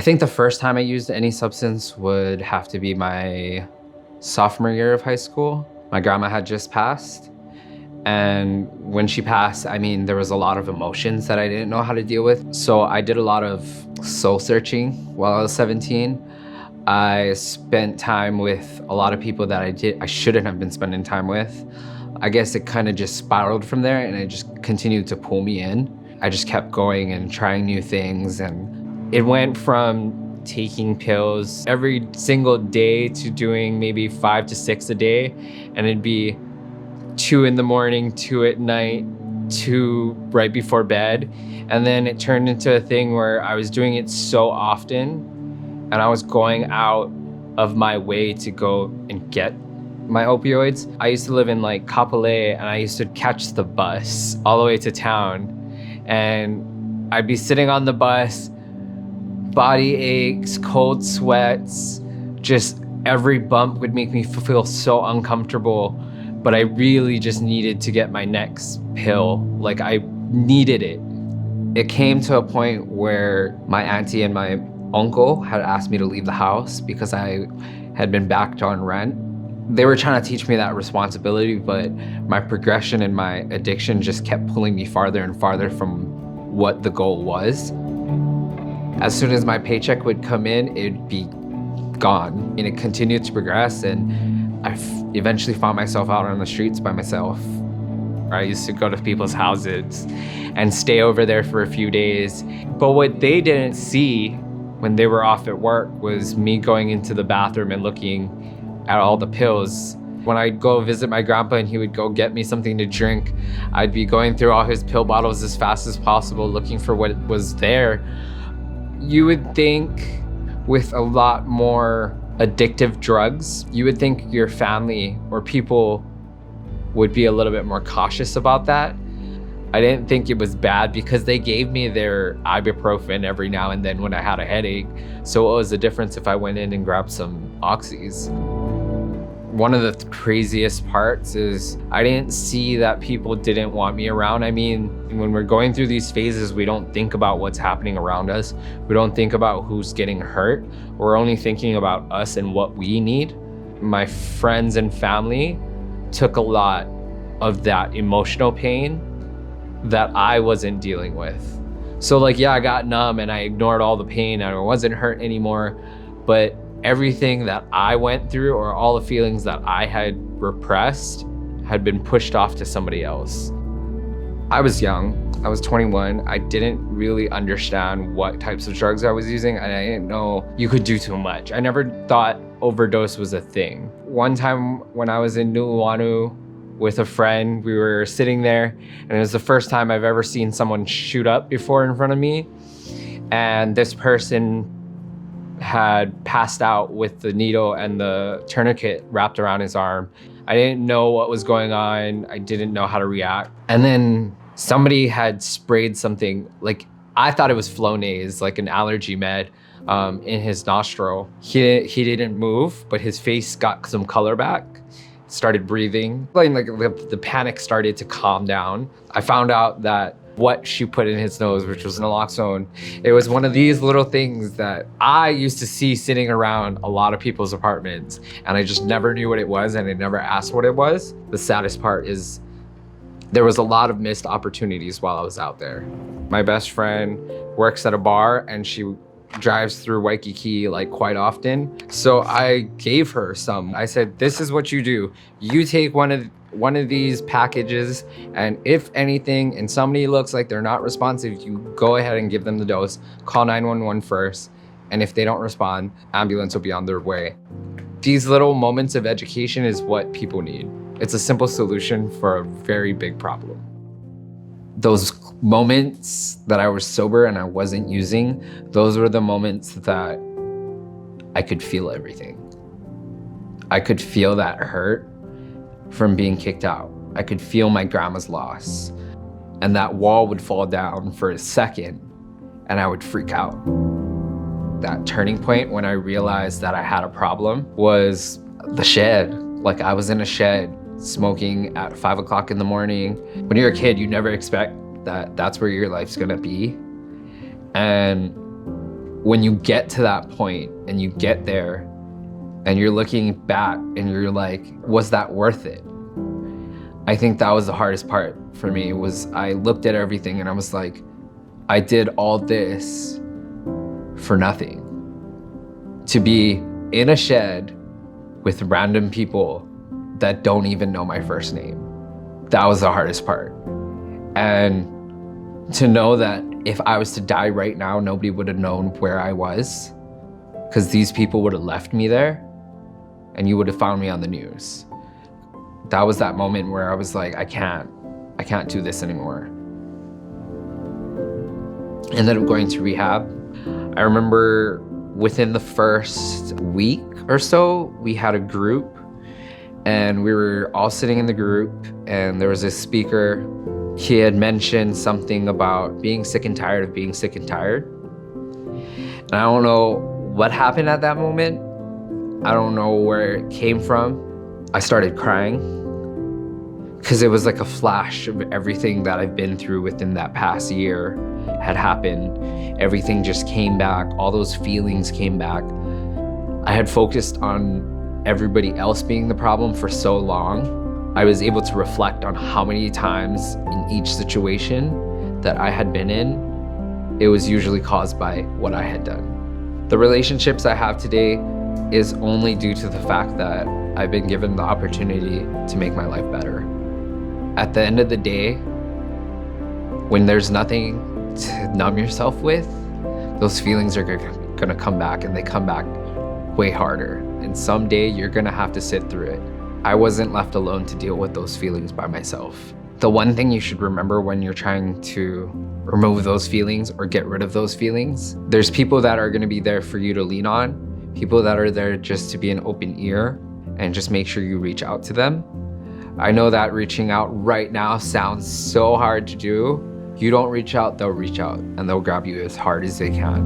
think the first time I used any substance would have to be my sophomore year of high school. My grandma had just passed. And when she passed, I mean, there was a lot of emotions that I didn't know how to deal with. So I did a lot of soul searching while I was 17. I spent time with a lot of people that I shouldn't have been spending time with. I guess it kind of just spiraled from there, and it just continued to pull me in. I just kept going and trying new things, and it went from taking pills every single day to doing maybe 5 to 6 a day, and it'd be 2 in the morning, 2 at night, 2 right before bed. And then it turned into a thing where I was doing it so often, and I was going out of my way to go and get my opioids. I used to live in like Kapolei, and I used to catch the bus all the way to town. And I'd be sitting on the bus, body aches, cold sweats, just every bump would make me feel so uncomfortable. But I really just needed to get my next pill. Like, I needed it. It came to a point where my auntie and my uncle had asked me to leave the house because I had been backed on rent. They were trying to teach me that responsibility, but my progression and my addiction just kept pulling me farther and farther from what the goal was. As soon as my paycheck would come in, it'd be gone. And it continued to progress, and I eventually found myself out on the streets by myself. I used to go to people's houses and stay over there for a few days. But what they didn't see when they were off at work was me going into the bathroom and looking at all the pills. When I'd go visit my grandpa and he would go get me something to drink, I'd be going through all his pill bottles as fast as possible, looking for what was there. You would think with a lot more addictive drugs, you would think your family or people would be a little bit more cautious about that. I didn't think it was bad because they gave me their ibuprofen every now and then when I had a headache. So what was the difference if I went in and grabbed some oxys? One of the craziest parts is I didn't see that people didn't want me around. I mean, when we're going through these phases, we don't think about what's happening around us. We don't think about who's getting hurt. We're only thinking about us and what we need. My friends and family took a lot of that emotional pain that I wasn't dealing with. So like, yeah, I got numb and I ignored all the pain and I wasn't hurt anymore, but everything that I went through or all the feelings that I had repressed had been pushed off to somebody else. I was young, I was 21. I didn't really understand what types of drugs I was using, and I didn't know you could do too much. I never thought overdose was a thing. One time when I was in Naloxone with a friend, we were sitting there, and it was the first time I've ever seen someone shoot up before in front of me. And this person had passed out with the needle and the tourniquet wrapped around his arm. I didn't know what was going on. I didn't know how to react. And then somebody had sprayed something, like I thought it was Flonase, like an allergy med, in his nostril. He didn't move, but his face got some color back, started breathing. Like the panic started to calm down. I found out that what she put in his nose, which was Naloxone, it was one of these little things that I used to see sitting around a lot of people's apartments, and I just never knew what it was, and I never asked what it was. The saddest part is there was a lot of missed opportunities while I was out there. My best friend works at a bar, and she drives through Waikiki like quite often. So I gave her some. I said, this is what you do. You take one of these packages, and if anything and somebody looks like they're not responsive, you go ahead and give them the dose. Call 911 first, and if they don't respond, ambulance will be on their way. These little moments of education is what people need. It's a simple solution for a very big problem. Those moments that I was sober and I wasn't using, those were the moments that I could feel everything. I could feel that hurt from being kicked out. I could feel my grandma's loss, and that wall would fall down for a second and I would freak out. That turning point when I realized that I had a problem was the shed. Like, I was in a shed smoking at 5 o'clock in the morning. When you're a kid, you never expect that that's where your life's gonna be. And when you get to that point and you get there and you're looking back and you're like, was that worth it? I think that was the hardest part for me, was I looked at everything and I was like, I did all this for nothing. To be in a shed with random people that don't even know my first name. That was the hardest part. And to know that if I was to die right now, nobody would have known where I was, because these people would have left me there and you would have found me on the news. That was that moment where I was like, I can't do this anymore. Ended up going to rehab. I remember within the first week or so, we had a group and we were all sitting in the group and there was a speaker. He had mentioned something about being sick and tired of being sick and tired. And I don't know what happened at that moment. I don't know where it came from. I started crying because it was like a flash of everything that I've been through within that past year had happened. Everything just came back. All those feelings came back. I had focused on everybody else being the problem for so long. I was able to reflect on how many times in each situation that I had been in, it was usually caused by what I had done. The relationships I have today is only due to the fact that I've been given the opportunity to make my life better. At the end of the day, when there's nothing to numb yourself with, those feelings are gonna come back, and they come back way harder. And someday you're gonna have to sit through it. I wasn't left alone to deal with those feelings by myself. The one thing you should remember when you're trying to remove those feelings or get rid of those feelings, there's people that are gonna be there for you to lean on, people that are there just to be an open ear, and just make sure you reach out to them. I know that reaching out right now sounds so hard to do. You don't reach out, they'll reach out, and they'll grab you as hard as they can.